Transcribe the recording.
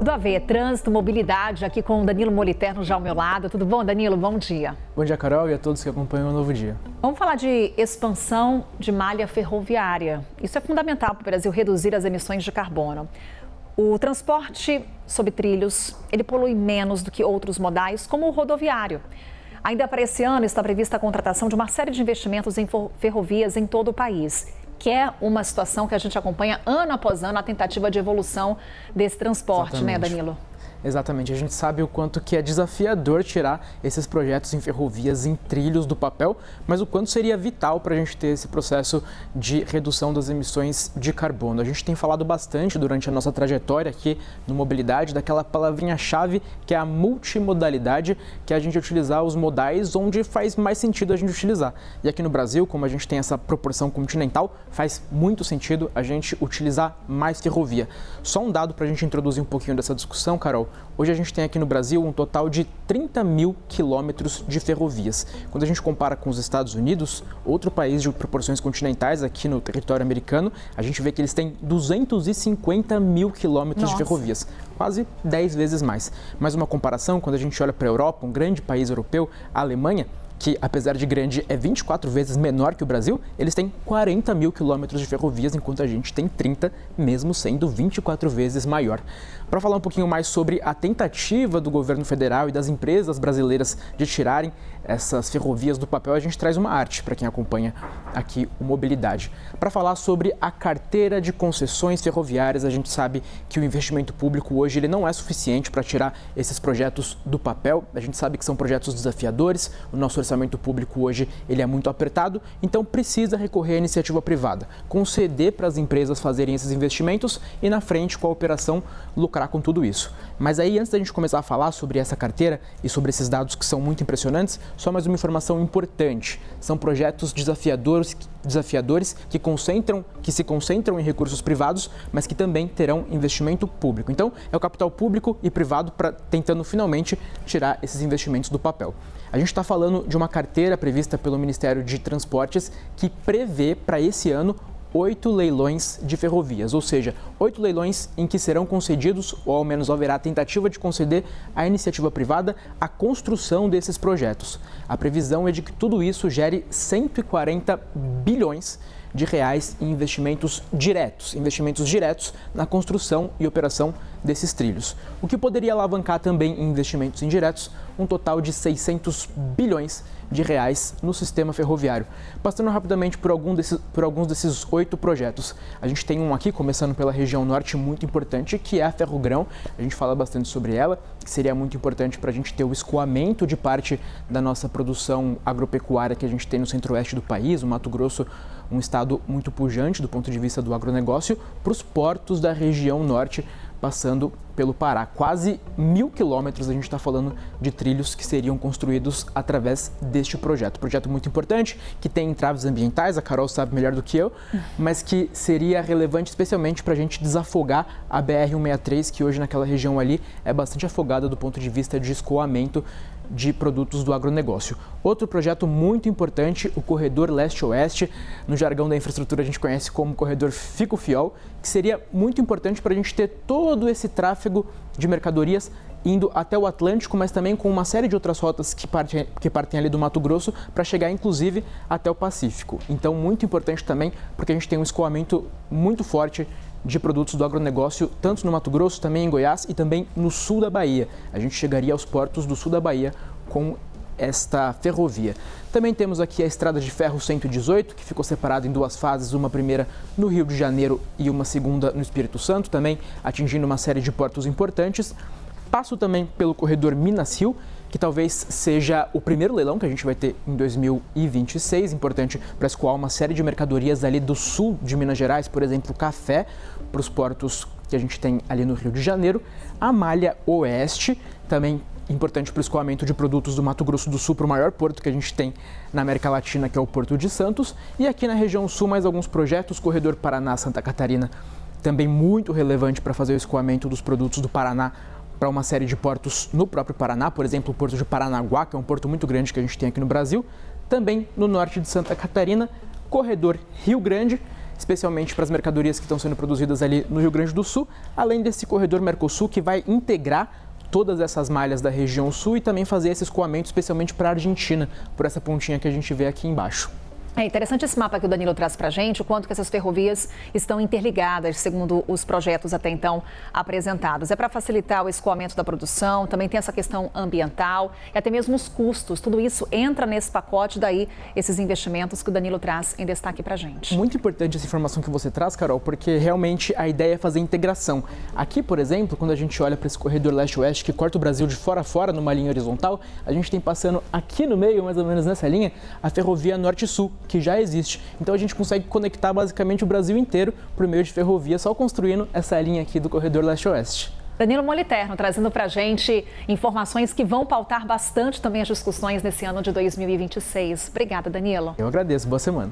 Tudo a ver, trânsito, mobilidade, aqui com o Danilo Moliterno já ao meu lado. Tudo bom, Danilo? Bom dia. Bom dia, Carol, e a todos que acompanham o Novo Dia. Vamos falar de expansão de malha ferroviária. Isso é fundamental para o Brasil reduzir as emissões de carbono. O transporte sob trilhos, ele polui menos do que outros modais, como o rodoviário. Ainda para esse ano está prevista a contratação de uma série de investimentos em ferrovias em todo o país, que é uma situação que a gente acompanha ano após ano, a tentativa de evolução desse transporte, Exatamente. Né, Danilo? Exatamente, a gente sabe o quanto que é desafiador tirar esses projetos em ferrovias, em trilhos do papel, mas o quanto seria vital para a gente ter esse processo de redução das emissões de carbono. A gente tem falado bastante durante a nossa trajetória aqui no Mobilidade daquela palavrinha-chave que é a multimodalidade, que é a gente utilizar os modais onde faz mais sentido a gente utilizar. E aqui no Brasil, como a gente tem essa proporção continental, faz muito sentido a gente utilizar mais ferrovia. Só um dado para a gente introduzir um pouquinho dessa discussão, Carol. Hoje a gente tem aqui no Brasil um total de 30 mil quilômetros de ferrovias. Quando a gente compara com os Estados Unidos, outro país de proporções continentais aqui no território americano, a gente vê que eles têm 250 mil quilômetros de ferrovias, quase 10 vezes mais. Mais uma comparação, quando a gente olha para a Europa, um grande país europeu, a Alemanha, que apesar de grande é 24 vezes menor que o Brasil, eles têm 40 mil quilômetros de ferrovias, enquanto a gente tem 30, mesmo sendo 24 vezes maior. Para falar um pouquinho mais sobre a tentativa do governo federal e das empresas brasileiras de tirarem essas ferrovias do papel, a gente traz uma arte para quem acompanha aqui o Mobilidade. Para falar sobre a carteira de concessões ferroviárias, a gente sabe que o investimento público hoje ele não é suficiente para tirar esses projetos do papel. A gente sabe que são projetos desafiadores, o nosso orçamento público hoje ele é muito apertado, então precisa recorrer à iniciativa privada, conceder para as empresas fazerem esses investimentos e na frente com a operação lucrar com tudo isso. Mas aí antes da gente começar a falar sobre essa carteira e sobre esses dados que são muito impressionantes, só mais uma informação importante. São projetos desafiadores que se concentram em recursos privados, mas que também terão investimento público. Então, é o capital público e privado tentando finalmente tirar esses investimentos do papel. A gente está falando de uma carteira prevista pelo Ministério de Transportes que prevê para esse ano 8 leilões de ferrovias, ou seja, 8 leilões em que serão concedidos, ou ao menos haverá a tentativa de conceder à iniciativa privada a construção desses projetos. A previsão é de que tudo isso gere 140 bilhões de reais em investimentos diretos na construção e operação desses trilhos. O que poderia alavancar também em investimentos indiretos um total de 600 bilhões de reais no sistema ferroviário. Passando rapidamente por alguns desses 8 projetos. A gente tem um aqui, começando pela região norte, muito importante, que é a Ferrogrão. A gente fala bastante sobre ela, que seria muito importante para a gente ter o escoamento de parte da nossa produção agropecuária que a gente tem no centro-oeste do país, o Mato Grosso, um estado muito pujante do ponto de vista do agronegócio, para os portos da região norte, passando pelo Pará. Quase 1.000 quilômetros a gente está falando de trilhos que seriam construídos através deste projeto. Projeto muito importante, que tem entraves ambientais, a Carol sabe melhor do que eu, mas que seria relevante especialmente para a gente desafogar a BR-163, que hoje naquela região ali é bastante afogada do ponto de vista de escoamento de produtos do agronegócio. Outro projeto muito importante, o Corredor Leste-Oeste, no jargão da infraestrutura a gente conhece como Corredor Fico-Fiol, que seria muito importante para a gente ter todo esse tráfego de mercadorias indo até o Atlântico, mas também com uma série de outras rotas que partem ali do Mato Grosso para chegar inclusive até o Pacífico. Então muito importante também porque a gente tem um escoamento muito forte de produtos do agronegócio, tanto no Mato Grosso, também em Goiás e também no sul da Bahia. A gente chegaria aos portos do sul da Bahia com esta ferrovia. Também temos aqui a Estrada de Ferro 118, que ficou separada em 2 fases, uma primeira no Rio de Janeiro e uma segunda no Espírito Santo, também atingindo uma série de portos importantes. Passo também pelo corredor Minas-Rio, que talvez seja o primeiro leilão que a gente vai ter em 2026, importante para escoar uma série de mercadorias ali do sul de Minas Gerais, por exemplo, café, para os portos que a gente tem ali no Rio de Janeiro. A Malha Oeste, também importante para o escoamento de produtos do Mato Grosso do Sul para o maior porto que a gente tem na América Latina, que é o Porto de Santos. E aqui na região sul, mais alguns projetos, Corredor Paraná-Santa Catarina, também muito relevante para fazer o escoamento dos produtos do Paraná para uma série de portos no próprio Paraná, por exemplo, o Porto de Paranaguá, que é um porto muito grande que a gente tem aqui no Brasil. Também no norte de Santa Catarina, Corredor Rio Grande, especialmente para as mercadorias que estão sendo produzidas ali no Rio Grande do Sul, além desse corredor Mercosul que vai integrar todas essas malhas da região sul e também fazer esse escoamento especialmente para a Argentina, por essa pontinha que a gente vê aqui embaixo. É interessante esse mapa que o Danilo traz para a gente, o quanto que essas ferrovias estão interligadas, segundo os projetos até então apresentados. É para facilitar o escoamento da produção, também tem essa questão ambiental e até mesmo os custos. Tudo isso entra nesse pacote, daí esses investimentos que o Danilo traz em destaque para a gente. Muito importante essa informação que você traz, Carol, porque realmente a ideia é fazer integração. Aqui, por exemplo, quando a gente olha para esse corredor leste-oeste que corta o Brasil de fora a fora numa linha horizontal, a gente tem passando aqui no meio, mais ou menos nessa linha, a ferrovia norte-sul, que já existe. Então a gente consegue conectar basicamente o Brasil inteiro por meio de ferrovia, só construindo essa linha aqui do corredor leste-oeste. Danilo Moliterno trazendo para a gente informações que vão pautar bastante também as discussões nesse ano de 2026. Obrigada, Danilo. Eu agradeço. Boa semana.